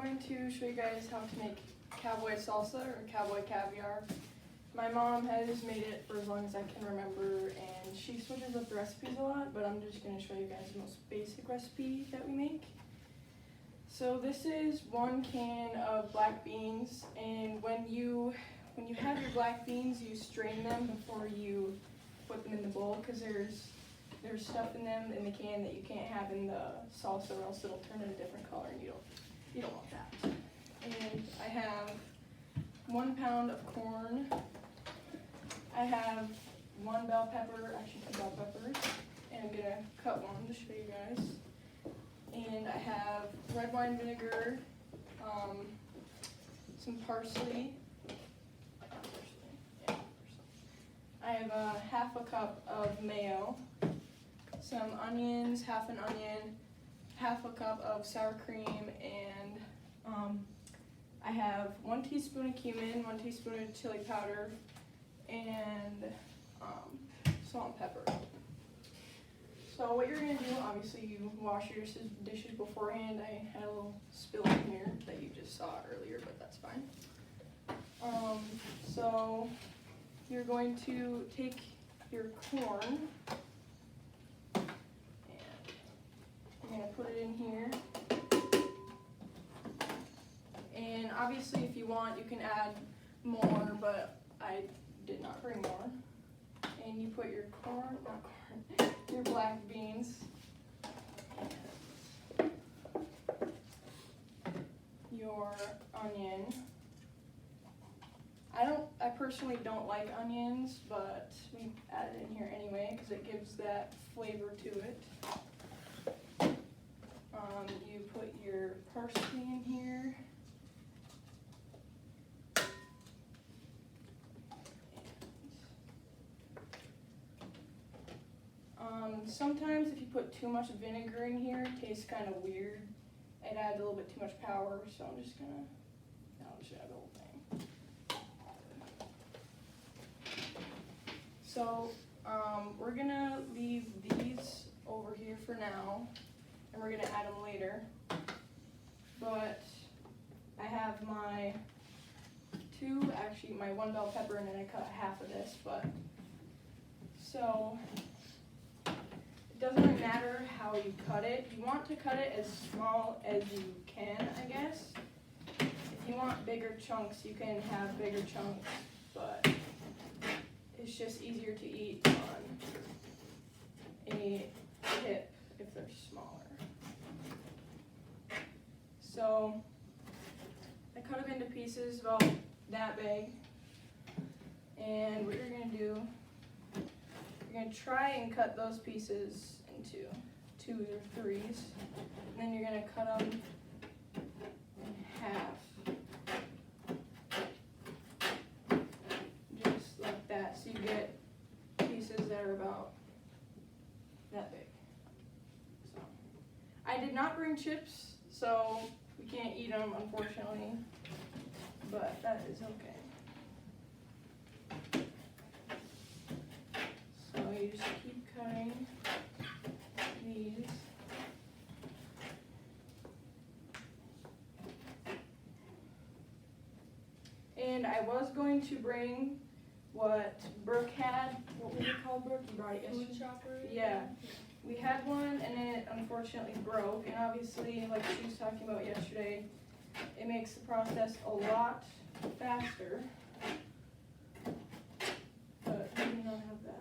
going to show you guys how to make Cowboy salsa or Cowboy caviar. My mom has made it for as long as I can remember, and she switches up the recipes a lot, but I'm just going to show you guys the most basic recipe that we make. So this is 1 can of black beans, and when you have your black beans, you strain them before you put them in the bowl, because there's stuff in them in the can that you can't have in the salsa, or else it'll turn it a different color, and you don't want that. And I have 1 pound of corn. I have 1 bell pepper, actually 2 bell peppers, and I'm gonna cut one to show you guys. And I have red wine vinegar, some parsley. I have half a cup of mayo, some onions, half an onion, half a cup of sour cream, and I have 1 teaspoon of cumin, 1 teaspoon of chili powder, and salt and pepper. So what you're going to do, obviously you wash your dishes beforehand. I had a little spill in here that you just saw earlier, but that's fine. So you're going to take your corn and you're going to put it in here. And obviously if you want, you can add more, but I did not bring more. And you put your your black beans, your onion. I personally don't like onions, but we add it in here anyway because it gives that flavor to it. You put your parsley in here. Sometimes if you put too much vinegar in here, it tastes kind of weird. It adds a little bit too much power, so I'll just add the whole thing. So we're gonna leave these over here for now, and we're gonna add them later. But I have my 1 bell pepper, and then I cut half of this, so it doesn't really matter how you cut it. You want to cut it as small as you can, I guess. If you want bigger chunks, you can have bigger chunks, but it's just easier to eat on a tip if they're smaller. So I cut them into pieces about that big, and what you're going to do, you're going to try and cut those pieces into 2s or 3s, and then you're going to cut them in half, just like that, so you get pieces that are about that big. So I did not bring chips, so we can't eat them, unfortunately, but that is okay. So you just keep cutting these. And I was going to bring what Brooke had. What was it called, Brooke? You brought it yesterday. Food chopper? Yeah. We had one, and it unfortunately broke. And obviously, like she was talking about yesterday, it makes the process a lot faster. But we do not have that.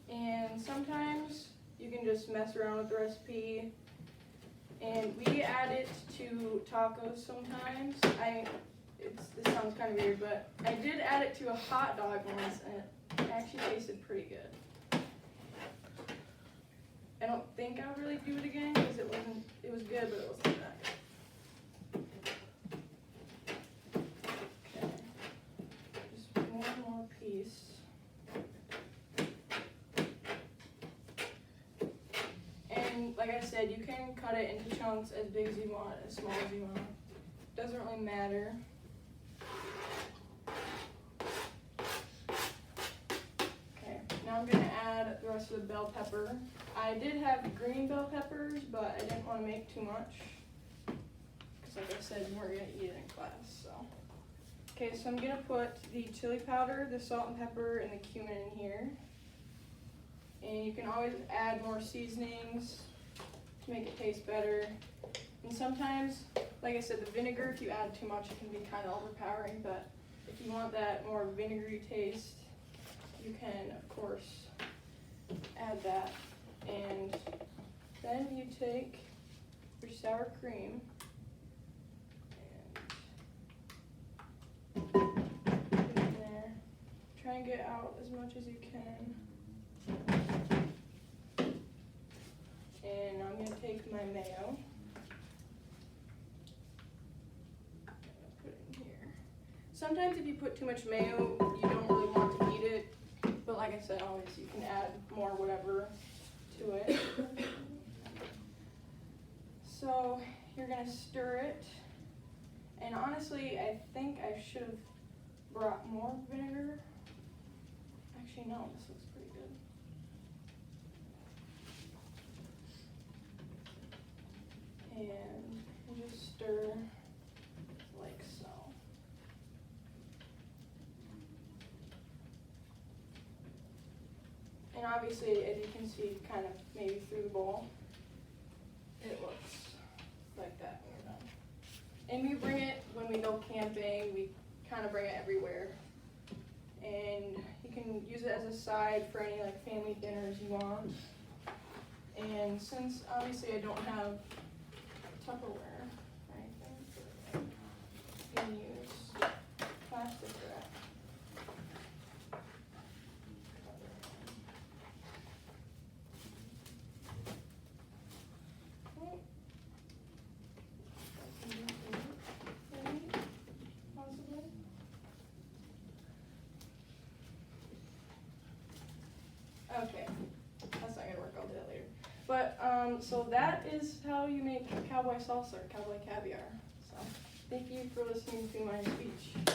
And sometimes you can just mess around with the recipe. And we add it to tacos sometimes. This sounds kind of weird, but I did add it to a hot dog once, and it actually tasted pretty good. I don't think I'll really do it again because it was good, but it wasn't that good. Okay, just 1 more piece. And like I said, you can cut it into chunks as big as you want, as small as you want. Doesn't really matter. Okay, now I'm gonna add the rest of the bell pepper. I did have green bell peppers, but I didn't want to make too much. Because like I said, we're going to eat it in class, so. Okay, so I'm going to put the chili powder, the salt and pepper, and the cumin in here. And you can always add more seasonings to make it taste better. And sometimes, like I said, the vinegar, if you add too much, it can be kind of overpowering, but if you want that more vinegary taste, you can, of course, add that. And then you take your sour cream and put it in there. Try and get out as much as you can. And I'm going to take my mayo. Put it in here. Sometimes if you put too much mayo, you don't really want to eat it. But like I said, always you can add more whatever to it. So you're going to stir it. And honestly, I think I should have brought more vinegar. Actually, no, this looks pretty good. And you just stir like so. And obviously, as you can see, kind of maybe through the bowl, it looks like that when we're done. And we bring it when we go camping, we kind of bring it everywhere. And you can use it as a side for any like family dinners you want. And since obviously I don't have Tupperware or anything, you can use plastic wrap. Possibly. Okay, that's not gonna work. I'll do that later. But so that is how you make cowboy salsa or cowboy caviar. So thank you for listening to my speech.